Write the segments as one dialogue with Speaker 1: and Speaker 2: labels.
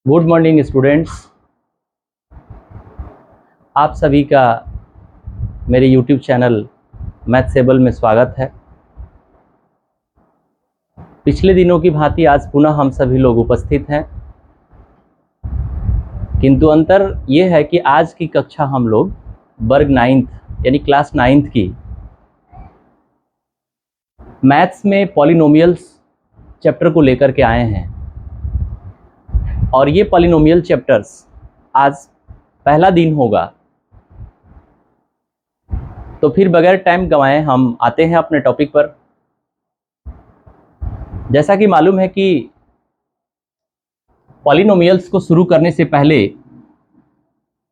Speaker 1: Good morning students. आप सभी का मेरे यूट्यूब चैनल मैथसेबल में स्वागत है। पिछले दिनों की भांति आज पुनः हम सभी लोग उपस्थित हैं, किंतु अंतर ये है कि आज की कक्षा हम लोग वर्ग 9th यानी क्लास 9th की मैथ्स में पॉलिनोमियल्स चैप्टर को लेकर के आए हैं और ये पॉलिनोमियल चैप्टर्स आज पहला दिन होगा। तो फिर बगैर टाइम गंवाए हम आते हैं अपने टॉपिक पर। जैसा कि मालूम है कि पॉलिनोमियल्स को शुरू करने से पहले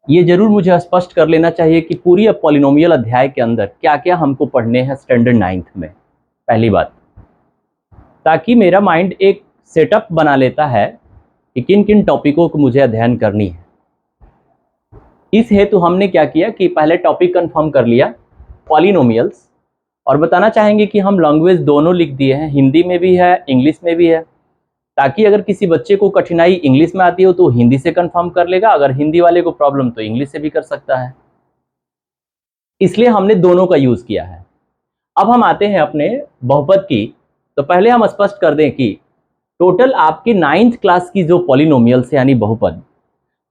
Speaker 1: ये जरूर मुझे स्पष्ट कर लेना चाहिए कि पूरी पॉलिनोमियल अध्याय के अंदर क्या क्या हमको पढ़ने हैं स्टैंडर्ड 9th में। पहली बात, ताकि मेरा माइंड एक सेटअप बना लेता है कि किन किन टॉपिकों को मुझे अध्ययन करनी है। इस हेतु हमने क्या किया कि पहले टॉपिक कंफर्म कर लिया पॉलिनोमियल्स, और बताना चाहेंगे कि हम लैंग्वेज दोनों लिख दिए हैं, हिंदी में भी है इंग्लिश में भी है, ताकि अगर किसी बच्चे को कठिनाई इंग्लिश में आती हो तो हिंदी से कंफर्म कर लेगा, अगर हिंदी वाले को प्रॉब्लम तो इंग्लिश से भी कर सकता है। इसलिए हमने दोनों का यूज किया है। अब हम आते हैं अपने बहुपद की। तो पहले हम स्पष्ट कर दें कि टोटल आपकी 9th क्लास की जो पॉलिनोमियल्स यानी बहुपद,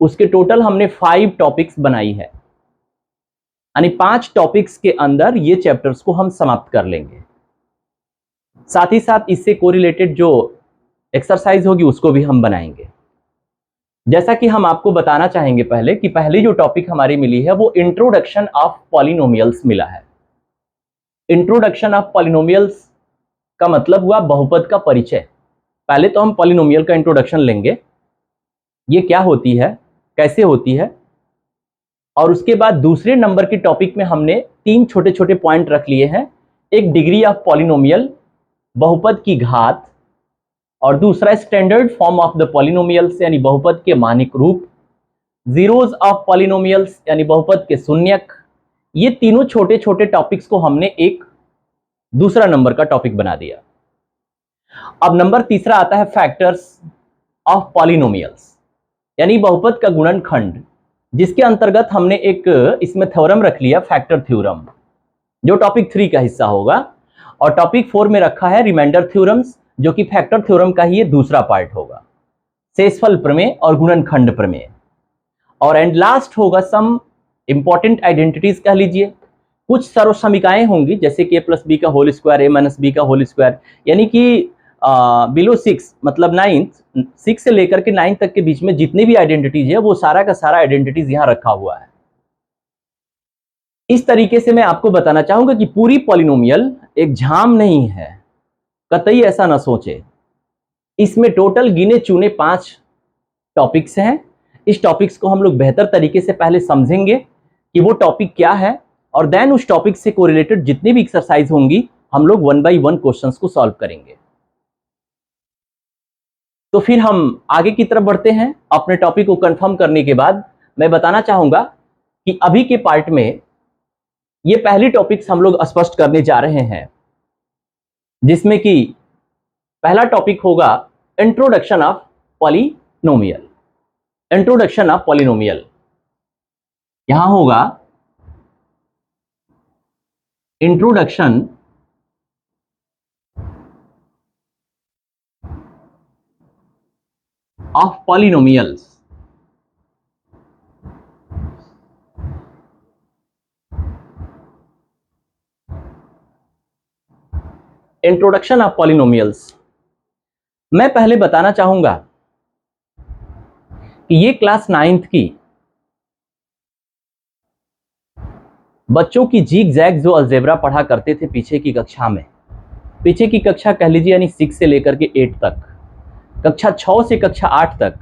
Speaker 1: उसके टोटल हमने 5 टॉपिक्स बनाई है, यानी 5 टॉपिक्स के अंदर ये चैप्टर्स को हम समाप्त कर लेंगे। साथ ही साथ इससे कोरिलेटेड जो एक्सरसाइज होगी उसको भी हम बनाएंगे। जैसा कि हम आपको बताना चाहेंगे पहले कि पहली जो टॉपिक हमारी मिली है वो इंट्रोडक्शन ऑफ पॉलिनोमियल्स मिला है। इंट्रोडक्शन ऑफ पॉलिनोमियल्स का मतलब हुआ बहुपद का परिचय। पहले तो हम पॉलिनोमियल का इंट्रोडक्शन लेंगे, ये क्या होती है, कैसे होती है, और उसके बाद दूसरे नंबर की टॉपिक में हमने 3 छोटे छोटे पॉइंट रख लिए हैं। एक डिग्री ऑफ पॉलिनोमियल, बहुपद की घात, और दूसरा standard form of the polynomials यानी बहुपद के मानक रूप, जीरोज ऑफ पॉलिनोमियल्स यानी बहुपद के शून्यक। ये तीनों छोटे छोटे टॉपिक्स को हमने एक दूसरा नंबर का टॉपिक बना दिया। अब नंबर तीसरा आता है फैक्टर्स ऑफ पॉलिनोमियल्स यानी बहुपद का गुणनखंड, जिसके अंतर्गत हमने एक इसमें थ्योरम रख लिया, फैक्टर थ्योरम, जो टॉपिक 3 का हिस्सा होगा। और टॉपिक 4 में रखा है रिमाइंडर थ्योरम्स, जो कि फैक्टर थ्योरम का ही ये दूसरा पार्ट होगा, शेषफल प्रमेय और गुणनखंड प्रमेय। और एंड लास्ट होगा सम इंपॉर्टेंट आइडेंटिटीज कह लीजिए, कुछ सर्वसमीकाएं होंगी, जैसे कि a+b का होल स्क्वायर, a-b का होल स्क्वायर, यानी कि बिलो 6 मतलब 9th 6 से लेकर के 9 तक के बीच में जितने भी आइडेंटिटीज है वो सारा का सारा आइडेंटिटीज यहां रखा हुआ है। इस तरीके से मैं आपको बताना चाहूंगा कि पूरी पॉलिनोमियल एक झाम नहीं है, कतई ऐसा ना सोचे। इसमें टोटल गिने चुने 5 टॉपिक्स हैं। इस टॉपिक्स को हम लोग बेहतर तरीके से पहले समझेंगे कि वो टॉपिक क्या है, और देन उस टॉपिक से कोरिलेटेड जितनी भी एक्सरसाइज होंगी हम लोग 1 बाय 1 क्वेश्चंस को सॉल्व करेंगे। तो फिर हम आगे की तरफ बढ़ते हैं। अपने टॉपिक को कंफर्म करने के बाद मैं बताना चाहूंगा कि अभी के पार्ट में ये पहली टॉपिक्स हम लोग स्पष्ट करने जा रहे हैं, जिसमें कि पहला टॉपिक होगा introduction of polynomial. Introduction of polynomial यहां होगा introduction of polynomials. Introduction of polynomials मैं पहले बताना चाहूंगा कि ये क्लास 9th की बच्चों की जीग जैग जो अलजेब्रा पढ़ा करते थे पीछे की कक्षा में, पीछे की कक्षा कह लीजिए, यानी 6 से लेकर के 8 तक, कक्षा 6 से कक्षा 8 तक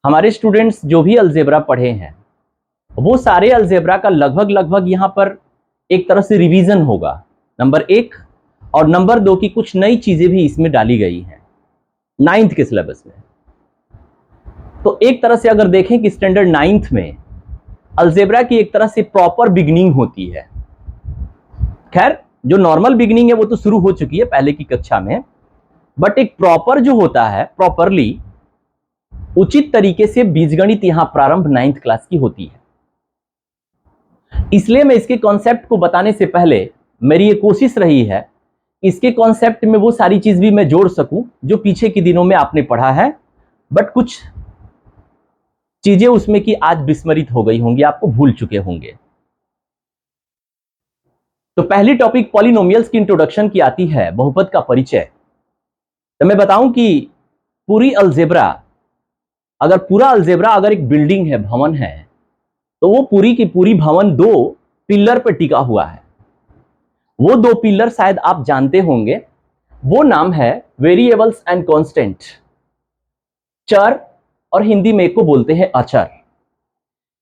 Speaker 1: हमारे स्टूडेंट्स जो भी अलजेब्रा पढ़े हैं वो सारे अलजेब्रा का लगभग यहां पर एक तरह से रिवीजन होगा, नंबर 1, और नंबर 2 की कुछ नई चीजें भी इसमें डाली गई हैं 9th के सिलेबस में। तो एक तरह से अगर देखें कि स्टैंडर्ड 9th में अलजेब्रा की एक तरह से प्रॉपर बिगिनिंग होती है। खैर जो नॉर्मल बिगिनिंग है वो तो शुरू हो चुकी है पहले की कक्षा में, बट एक प्रॉपर जो होता है प्रॉपरली उचित तरीके से बीजगणित यहां प्रारंभ 9th क्लास की होती है। इसलिए मैं इसके कॉन्सेप्ट को बताने से पहले मेरी ये कोशिश रही है इसके कॉन्सेप्ट में वो सारी चीज भी मैं जोड़ सकूं जो पीछे के दिनों में आपने पढ़ा है, बट कुछ चीजें उसमें की आज विस्मरित हो गई होंगी, आपको भूल चुके होंगे। तो पहली टॉपिक पॉलिनोमियल्स की इंट्रोडक्शन की आती है, बहुपद का परिचय। तो मैं बताऊं कि पूरी अलजेब्रा, अगर एक बिल्डिंग है, भवन है, तो वो पूरी की पूरी भवन दो पिलर पर टिका हुआ है। वो दो पिलर शायद आप जानते होंगे, वो नाम है वेरिएबल्स एंड कांस्टेंट, चर और हिंदी में एक को बोलते हैं अचर।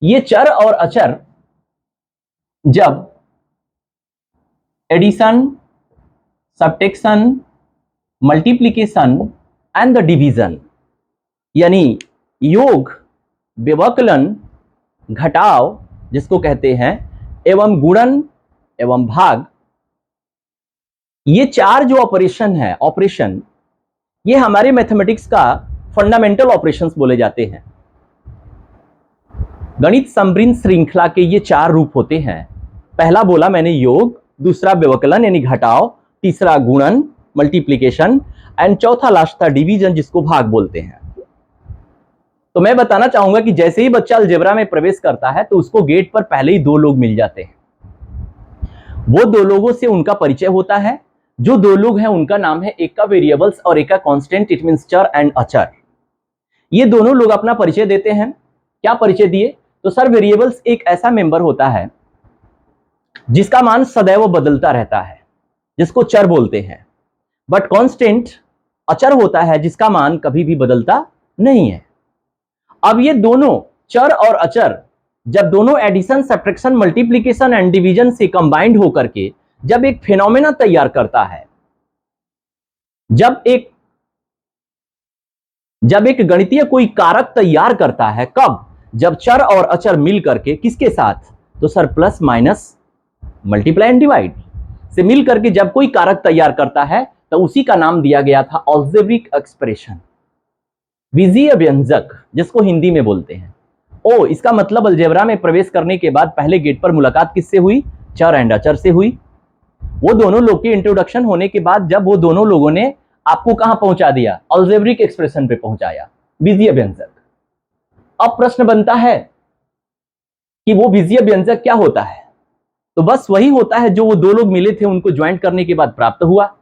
Speaker 1: ये चर और अचर जब addition, subtraction, multiplication and the division यानी योग, व्यवकलन, घटाव जिसको कहते हैं, एवं गुणन एवं भाग, ये चार जो ऑपरेशन ये हमारे मैथमेटिक्स का फंडामेंटल ऑपरेशंस बोले जाते हैं। गणित समृद्ध श्रृंखला के ये चार रूप होते हैं। पहला बोला मैंने योग, दूसरा व्यवकलन यानी घटाव, तीसरा गुणन मल्टीप्लिकेशन एंड चौथा लास्ट था डिवीजन जिसको भाग बोलते हैं। तो मैं बताना चाहूंगा कि जैसे ही बच्चा अलजेब्रा में प्रवेश करता है तो उसको गेट पर पहले ही दो लोग मिल जाते हैं। वो दो लोगों से उनका परिचय होता है। जो दो लोग हैं उनका नाम है, एक का वेरिएबल्स और एक का कांस्टेंट, इट मींस चर एंड अचर। ये दोनों लोग अपना परिचय देते हैं। क्या परिचय दिए? तो सर वेरिएबल्स एक ऐसा मेंबर होता है जिसका मान सदैव बदलता रहता है, जिसको चर बोलते हैं। बट कांस्टेंट अचर होता है जिसका मान कभी भी बदलता नहीं है। अब ये दोनों चर और अचर जब दोनों addition, subtraction, multiplication and division से कंबाइंड होकर के जब एक फिनोमेना तैयार करता है, जब एक गणितीय कोई कारक तैयार करता है, कब? जब चर और अचर मिल करके किसके साथ? तो sir plus minus multiply and divide से मिल करके जब कोई कारक तैयार करता है तो उसी का नाम दिया गया था अलजेब्रिक एक्सप्रेशन, बीजीय व्यंजक जिसको हिंदी में बोलते हैं। ओ, इसका मतलब अलजेब्रा में प्रवेश करने के बाद पहले गेट पर मुलाकात किससे हुई? चर एंड अचर से हुई। वो दोनों लोग के इंट्रोडक्शन होने के बाद जब वो दोनों लोगों ने आपको कहां पहुंचा दिया? अलजेब्रिक एक्सप्रेशन पे पहुंचाया, बीजीय व्यंजक। अब प्रश्न बनता है कि वो बीजीय व्यंजक क्या होता है? तो बस वही होता है जो वो दो लोग मिले थे उनको ज्वाइंट करने के बाद प्राप्त हुआ।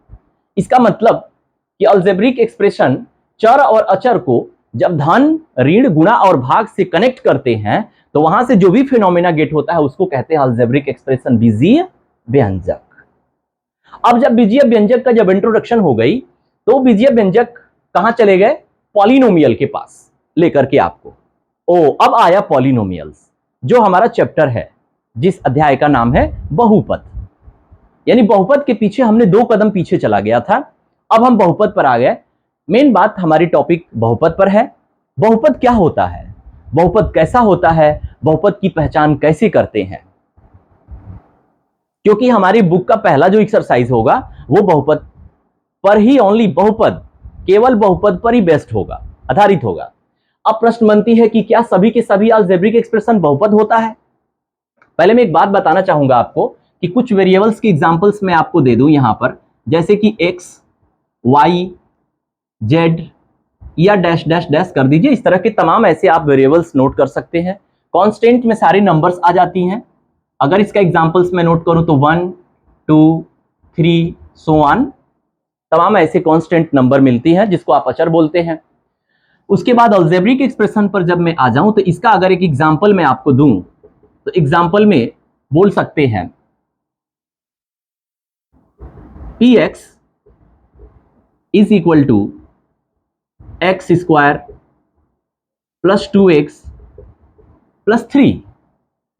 Speaker 1: इसका मतलब कि अलजेब्रिक एक्सप्रेशन चर और अचर को जब धन, ऋण, गुणा और भाग से कनेक्ट करते हैं तो वहां से जो भी फिनोमेना गेट होता है उसको कहते हैं अलजेब्रिक एक्सप्रेशन, बीजीय व्यंजक। अब जब बीजीय व्यंजक का जब इंट्रोडक्शन हो गई तो बीजीय व्यंजक कहां चले गए? पॉलिनोमियल के पास लेकर के आपको। अब आया पॉलिनोमियल्स, जो हमारा चैप्टर है, जिस अध्याय का नाम है बहुपद। यानी बहुपद के पीछे हमने 2 कदम पीछे चला गया था, अब हम बहुपद पर आ गए। मेन बात हमारी टॉपिक बहुपद पर है। बहुपद क्या होता है? बहुपद कैसा होता है? बहुपद की पहचान कैसे करते हैं? क्योंकि हमारी बुक का पहला जो एक्सरसाइज होगा वो बहुपद पर ही, ओनली बहुपद, केवल बहुपद पर ही बेस्ड होगा, आधारित होगा। अब प्रश्न बनती है कि क्या सभी के सभी अलजेब्रिक एक्सप्रेशन बहुपद होता है? पहले मैं एक बात बताना चाहूंगा आपको कि कुछ वेरिएबल्स की एग्जांपल्स मैं आपको दे दूं यहां पर, जैसे कि x, y, z या डैश डैश डैश कर दीजिए। इस तरह के तमाम ऐसे आप वेरिएबल्स नोट कर सकते हैं। कांस्टेंट में सारे नंबर्स आ जाती हैं। अगर इसका एग्जांपल्स मैं नोट करूं तो 1, 2, 3 सो ऑन, तमाम ऐसे कांस्टेंट नंबर मिलती हैं जिसको आप अचर बोलते हैं। उसके बाद अलजेब्रिक एक्सप्रेशन पर जब मैं आ जाऊं तो इसका अगर एक एग्जांपल मैं आपको दूं तो एग्जांपल में बोल सकते हैं px is equal to x square plus 2x plus 3।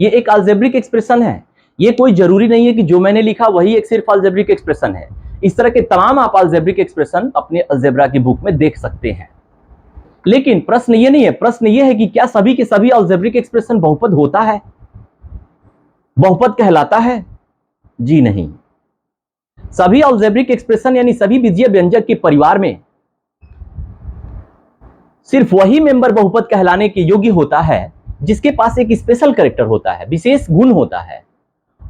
Speaker 1: ये एक अलजेब्रिक एक्सप्रेशन है। ये कोई जरूरी नहीं है कि जो मैंने लिखा वही एक सिर्फ अलजेब्रिक एक्सप्रेशन है। इस तरह के तमाम आप अलजेब्रिक एक्सप्रेशन अपने अलजेब्रा की बुक में देख सकते हैं। लेकिन प्रश्न ये नहीं है, प्रश्न ये है कि क्या सभी के सभी अलजेब्रिक एक्सप्रेशन बहुपद होता है, बहुपद कहलाता है? जी नहीं। सभी अलजेब्रिक एक्सप्रेशन यानी सभी बीजीय व्यंजक के परिवार में सिर्फ वही मेंबर बहुपद कहलाने के योग्य होता है जिसके पास एक स्पेशल कैरेक्टर होता है, विशेष गुण होता है।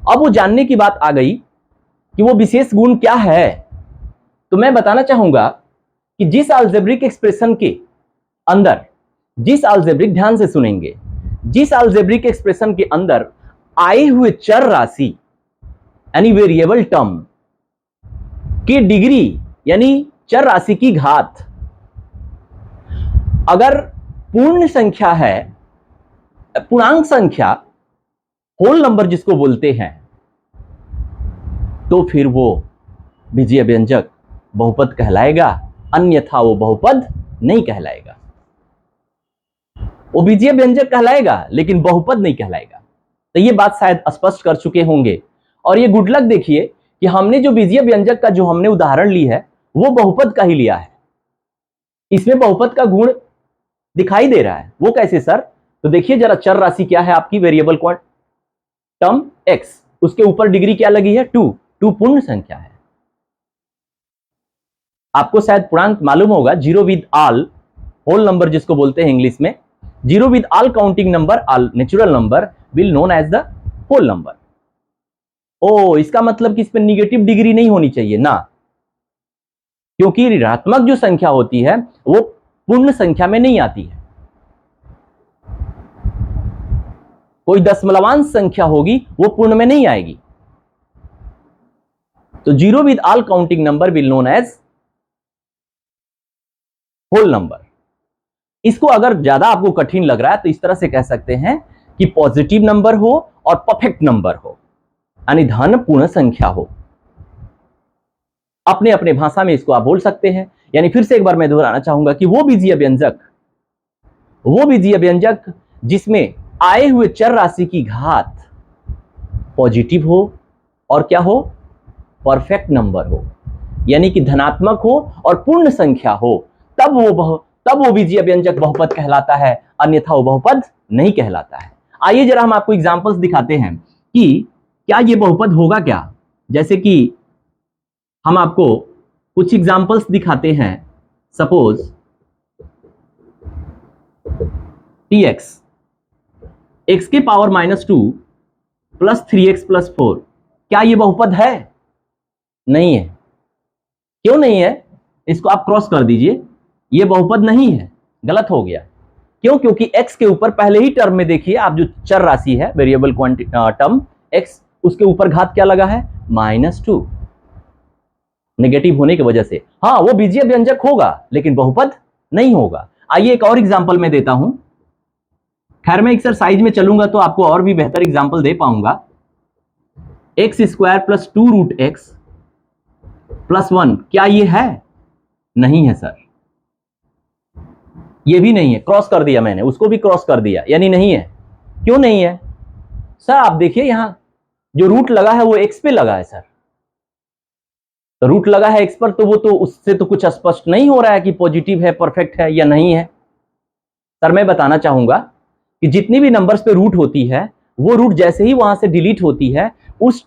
Speaker 1: अब वो जानने की बात आ गई कि वो विशेष गुण क्या है। तो मैं बताना चाहूंगा कि जिस अलजेब्रिक एक्सप्रेशन के अंदर, जिस अलजेब्रिक, ध्यान से सुनेंगे, जिस अलजेब्रिक एक्सप्रेशन के अंदर आए हुए चर राशि यानी वेरिएबल टर्म की डिग्री यानी चर राशि की घात अगर पूर्ण संख्या है, पूर्णांक संख्या, होल नंबर जिसको बोलते हैं, तो फिर वो बीजीय व्यंजक बहुपद कहलाएगा, अन्यथा वो बहुपद नहीं कहलाएगा। वो बीजीय व्यंजक कहलाएगा लेकिन बहुपद नहीं कहलाएगा। तो ये बात शायद स्पष्ट कर चुके होंगे। और ये गुड लक देखिए कि हमने जो बीजीय व्यंजक का जो हमने उदाहरण ली है वो बहुपद का ही लिया है। इसमें बहुपद का गुण दिखाई दे रहा है। वो कैसे सर? तो देखिए जरा, चर राशि क्या है आपकी, वेरिएबल टर्म x, उसके ऊपर डिग्री क्या लगी है? 2 पूर्ण संख्या है। आपको शायद पूर्णांक मालूम होगा, zero with all, whole number जिसको बोलते हैं इंग्लिश में, zero with all counting number, all natural number will known as the whole number. ओ, इसका मतलब कि इस पर निगेटिव डिग्री नहीं होनी चाहिए ना, क्योंकि ऋणात्मक जो संख्या होती है वो पूर्ण संख्या में नहीं आती है। कोई दशमलवांश संख्या होगी वो पूर्ण में नहीं आएगी। तो zero with all counting number will known as whole number. इसको अगर ज्यादा आपको कठिन लग रहा है तो इस तरह से कह सकते हैं कि पॉजिटिव नंबर हो और परफेक्ट नंबर हो, यानी धन पूर्ण संख्या हो। अपने अपने भाषा में इसको आप बोल सकते हैं। यानी फिर से एक बार मैं दोहराना चाहूंगा कि वो बीजीय व्यंजक जिसमें आए हुए चर राशि की घात पॉजिटिव हो और क्या हो, परफेक्ट नंबर हो, यानी कि धनात्मक हो और पूर्ण संख्या हो, तब वो बीजीय व्यंजक बहुपद कहलाता है, अन्यथा वो बहुपद नहीं कहलाता है। आइए जरा हम आपको एग्जांपल्स दिखाते हैं कि क्या ये बहुपद होगा क्या। जैसे कि हम आपको कुछ एग्जांपल्स दिखाते हैं। सपोज tx, x के पावर -2 प्लस 3x प्लस 4, क्या ये बहुपद है? नहीं है। क्यों नहीं है? इसको आप क्रॉस कर दीजिए, ये बहुपद नहीं है, गलत हो गया। क्यों? क्योंकि x के ऊपर पहले ही टर्म में देखिए आप, जो चर राशि है वेरिएबल टर्म x, उसके ऊपर घात क्या लगा है? -2, नेगेटिव होने की वजह से। हाँ, वो बीजीय व्यंजक होगा लेकिन बहुपद नहीं होगा। आइए एक और एग्जांपल मैं देता हूं। खैर मैं एक्सरसाइज में चलूंगा तो आपको और भी बेहतर एग्जांपल दे पाऊंगा। x² प्लस 2√x प्लस 1, क्या ये है? नहीं है सर, ये भी नहीं है। क्रॉस कर दिया मैंने, उसको भी क्रॉस कर दिया, यानी नहीं है। क्यों नहीं है सर? आप देखिए यहां जो रूट लगा है वो x पे लगा है सर। तो रूट लगा है x पर, तो वो तो उससे तो कुछ स्पष्ट नहीं हो रहा है कि पॉजिटिव है, परफेक्ट है या नहीं है। सर मैं बताना चाहूंगा कि जितनी भी नंबर्स पे रूट होती है, वो रूट जैसे ही वहां से डिलीट होती है, उस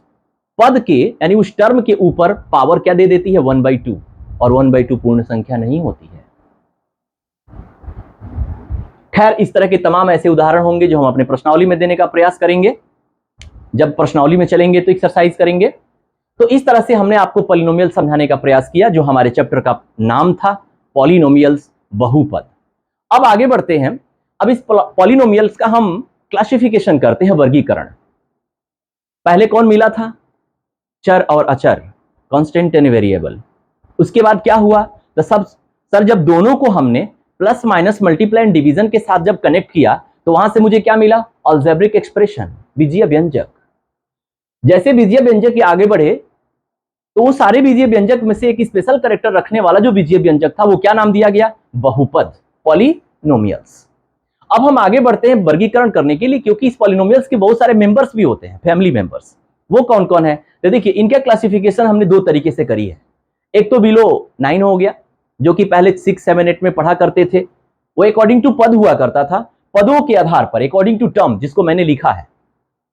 Speaker 1: पद के यानी उस टर्म के ऊपर पावर क्या दे देती है? 1/2, और 1/2 पूर्ण संख्या नहीं होती है। खैर इस तरह के तमाम ऐसे उदाहरण होंगे जो हम अपने प्रश्नावली में देने का प्रयास करेंगे। जब प्रश्नावली में चलेंगे तो एक्सरसाइज करेंगे। तो इस तरह से हमने आपको पॉलिनोमियल समझाने का प्रयास किया, जो हमारे चैप्टर का नाम था पॉलिनोमियल्स, बहुपद। अब आगे बढ़ते हैं। अब इस पॉलिनोमियल्स का हम क्लासिफिकेशन करते हैं, वर्गीकरण। पहले कौन मिला था? चर और अचर, कांस्टेंट एंड वेरिएबल। उसके बाद क्या हुआ? तो सर जब दोनों को हमने plus minus multiply and division के साथ जब कनेक्ट किया तो वहां से मुझे क्या मिला? अलजेब्रिक एक्सप्रेशन, बीजीय व्यंजक। जैसे बीजीय व्यंजक के आगे बढ़े तो वो सारे बीजीय व्यंजक में से एक स्पेशल कैरेक्टर रखने वाला जो बीजीय व्यंजक था वो क्या नाम दिया गया? बहुपद, पॉलिनोमियल्स। अब हम आगे बढ़ते हैं वर्गीकरण करने के लिए, क्योंकि इस पॉलिनोमियल्स के बहुत सारे मेंबर्स भी होते हैं, फैमिली मेंबर्स। वो कौन कौन है? तो देखिए इनका क्लासिफिकेशन हमने दो तरीके से करी है। एक तो बिलो 9 हो गया, जो कि पहले 6, 7, 8 में पढ़ा करते थे। वो अकॉर्डिंग टू पद हुआ करता था, पदों के आधार पर, अकॉर्डिंग टू टर्म, जिसको मैंने लिखा है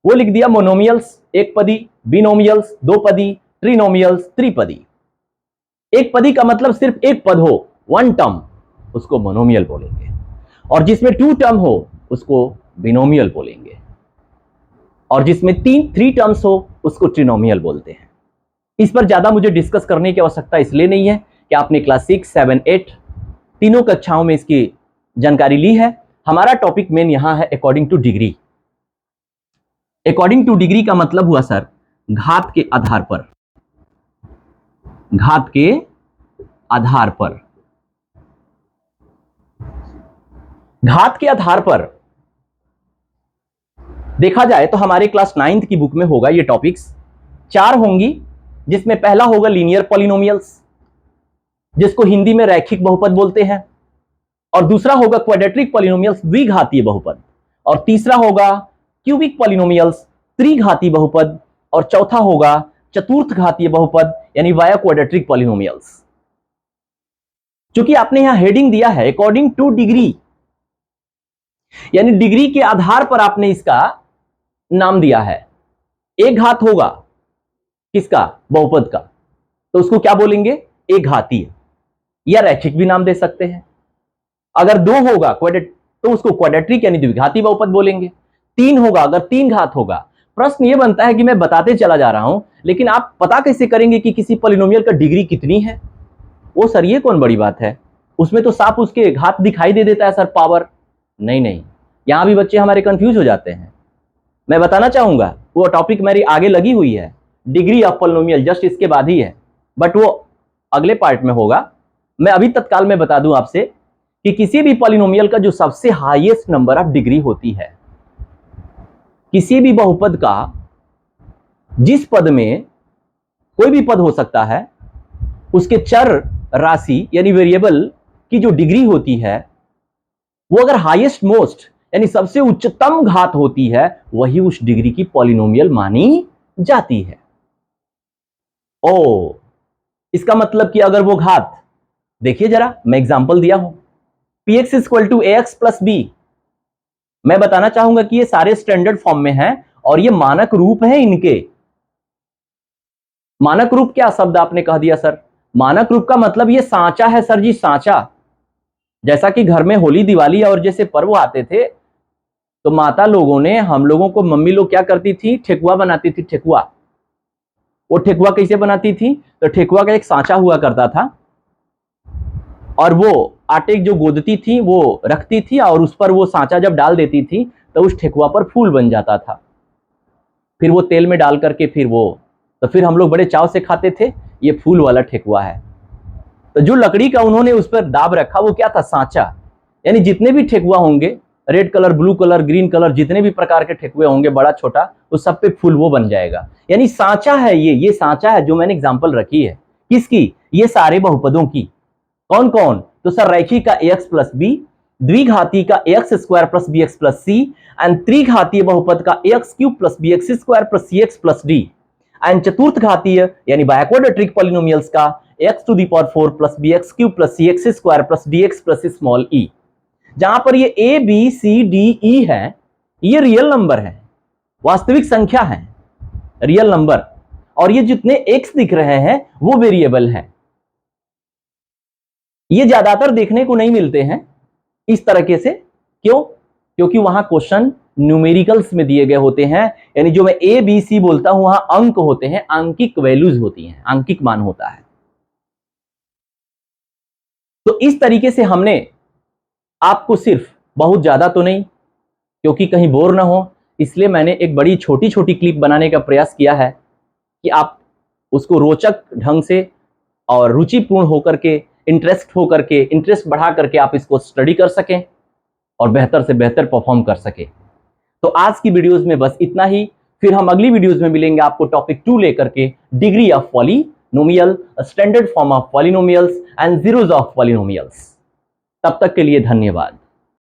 Speaker 1: वो लिख दिया। मोनोमियल्स एक पदी, बिनोमियल्स दो पदी, ट्रिनोमियल्स त्रिपदी। एक पदी का मतलब सिर्फ एक पद हो, वन टर्म, उसको मोनोमियल बोलेंगे, और जिसमें 2 टर्म हो उसको बिनोमियल बोलेंगे, और जिसमें 3 टर्म्स हो उसको ट्रिनोमियल बोलते हैं। इस पर ज्यादा मुझे डिस्कस करने की आवश्यकता इसलिए नहीं है कि आपने क्लास 6, 7, 8 तीनों कक्षाओं में इसकी जानकारी ली है। हमारा टॉपिक मेन यहां है according two degree. According two degree का मतलब हुआ सर घात के आधार पर, घात के आधार पर, घात के आधार पर देखा जाए तो हमारे क्लास 9th की बुक में होगा ये टॉपिक्स 4 होंगी, जिसमें पहला होगा लीनियर पॉलिनोमियल्स, जिसको हिंदी में रैखिक बहुपद बोलते हैं, और दूसरा होगा क्वाड्रेटिक पॉलिनोमियल्स, द्विघातीय बहुपद, और तीसरा होगा क्यूबिक पॉलिनोमियल्स, त्रिघातीय बहुपद, और चौथा होगा चतुर्थ घातीय बहुपद यानी वाया क्वाड्रेटिक पॉलिनोमियल्स। चूंकि आपने यहां हेडिंग दिया है अकॉर्डिंग टू डिग्री, यानी डिग्री के आधार पर आपने इसका नाम दिया है। एक घात होगा किसका, बहुपद का, तो उसको क्या बोलेंगे, एक घातीय, या रैखिक भी नाम दे सकते हैं। अगर 2 होगा तो उसको क्वाड्रेटिक यानी द्विघातीय बहुपद बोलेंगे। 3 होगा, अगर 3 घात होगा। प्रश्न यह बनता है कि मैं बताते चला जा रहा हूं, लेकिन आप पता कैसे करेंगे कि किसी पॉलिनोमियल का डिग्री कितनी है? वो सर ये कौन बड़ी बात है, उसमें तो साफ उसके घात दिखाई दे देता है सर, पावर। नहीं, यहां भी बच्चे हमारे कंफ्यूज हो जाते हैं। मैं बताना चाहूंगा, वो टॉपिक मेरी आगे लगी हुई है, डिग्री ऑफ पॉलिनोमियल जस्ट इसके बाद ही है, बट वो अगले पार्ट में होगा। मैं अभी तत्काल में बता दूं आपसे कि किसी भी पॉलिनोमियल का जो सबसे हाईएस्ट नंबर ऑफ डिग्री होती है, किसी भी बहुपद का जिस पद में, कोई भी पद हो सकता है, उसके चर राशि यानी वेरिएबल की जो डिग्री होती है, वो अगर हाईएस्ट मोस्ट यानी सबसे उच्चतम घात होती है, वही उस डिग्री की पॉलिनोमियल मानी जाती है। ओ, इसका मतलब कि अगर वो घात, देखिए जरा मैं एग्जांपल दिया हूं, px equal to ax plus b, मैं बताना चाहूंगा कि ये सारे स्टैंडर्ड फॉर्म में हैं और ये मानक रूप है इनके। मानक रूप क्या शब्द आपने कह दिया सर? मानक रूप का मतलब ये सांचा है सर जी, सांचा। जैसा कि घर में होली दिवाली और जैसे पर्व आते थे, तो माता लोगों ने, हम लोगों को मम्मी लोग क्या करती थी, ठेकुआ बनाती थी, ठेकुआ। वो ठेकुआ कैसे बनाती थी? तो ठेकुआ का एक सांचा हुआ करता था, और वो आटे जो गोदती थी वो रखती थी, और उस पर वो सांचा जब डाल देती थी तो उस ठेकुआ पर फूल बन जाता था। फिर वो तेल में डाल करके तो फिर हम लोग बड़े चाव से खाते थे, ये फूल वाला ठेकुआ है। तो जो लकड़ी का उन्होंने उस पर दाब रखा वो क्या था, सांचा। यानी जितने भी ठेकुआ होंगे, red colour, blue colour, green colour, जितने भी प्रकार के ठेकुए होंगे, बड़ा छोटा, उस सब पे फूल वो बन जाएगा। यानी सांचा है ये सांचा है जो मैंने एग्जांपल रखी है। किसकी? ये सारे बहुपदों की। कौन कौन? तो सर रैखिक का ax प्लस बी, द्विघाती का ax square plus bx plus C, and त्रिघातीय बहुपद का ax cube plus bx square plus cx plus D, and चतुर्थ घातीय यानी बायक्वाड्रेटिक पॉलिनोमियल्स का x to the power 4 plus bx cube plus cx square plus dx plus small e। जहां पर ये a b c d e है, ये real number है, वास्तविक संख्या है, रियल नंबर, और ये जितने x दिख रहे हैं वो वेरिएबल हैं। ये ज्यादातर देखने को नहीं मिलते हैं इस तरीके से। क्यों? क्योंकि वहां क्वेश्चन न्यूमेरिकल्स में दिए गए होते हैं, यानी जो मैं ए बी सी बोलता हूं वहां अंक होते हैं, आंकिक वैल्यूज होती हैं, आंकिक मान होता है। तो इस तरीके से हमने आपको सिर्फ, बहुत ज्यादा तो नहीं क्योंकि कहीं बोर ना हो, इसलिए मैंने एक बड़ी छोटी छोटी क्लिप बनाने का प्रयास किया है कि आप उसको रोचक ढंग से और रुचिपूर्ण होकर के, इंटरेस्ट बढ़ा करके आप इसको स्टडी कर सकें और बेहतर से बेहतर परफॉर्म कर सकें। तो आज की वीडियोस में बस इतना ही, फिर हम अगली वीडियोस में मिलेंगे आपको टॉपिक 2 लेकर के, degree of polynomial, standard form of polynomials and zeros of polynomials. तब तक के लिए धन्यवाद।